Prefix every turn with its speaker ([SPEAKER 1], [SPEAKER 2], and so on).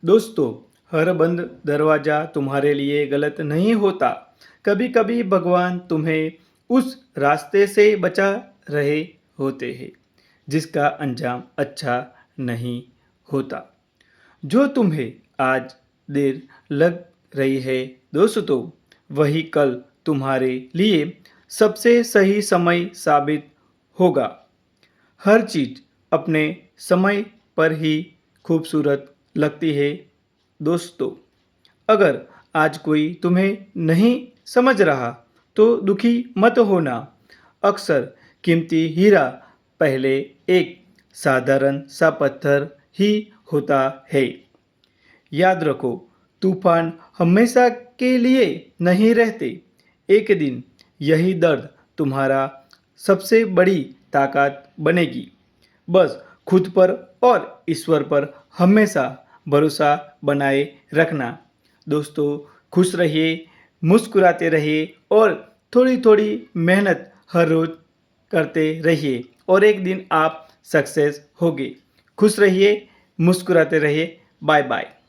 [SPEAKER 1] दोस्तों, हर बंद दरवाज़ा तुम्हारे लिए गलत नहीं होता। कभी कभी भगवान तुम्हें उस रास्ते से बचा रहे होते हैं जिसका अंजाम अच्छा नहीं होता। जो तुम्हें आज देर लग रही है दोस्तों, वही कल तुम्हारे लिए सबसे सही समय साबित होगा। हर चीज़ अपने समय पर ही खूबसूरत लगती है दोस्तों। अगर आज कोई तुम्हें नहीं समझ रहा तो दुखी मत होना। अक्सर कीमती हीरा पहले एक साधारण सा पत्थर ही होता है। याद रखो, तूफान हमेशा के लिए नहीं रहते। एक दिन यही दर्द तुम्हारा सबसे बड़ी ताकत बनेगी। बस खुद पर और ईश्वर पर हमेशा भरोसा बनाए रखना। दोस्तों, खुश रहिए, मुस्कुराते रहिए और थोड़ी थोड़ी मेहनत हर रोज़ करते रहिए और एक दिन आप सक्सेस होगे। खुश रहिए, मुस्कुराते रहिए। Bye bye.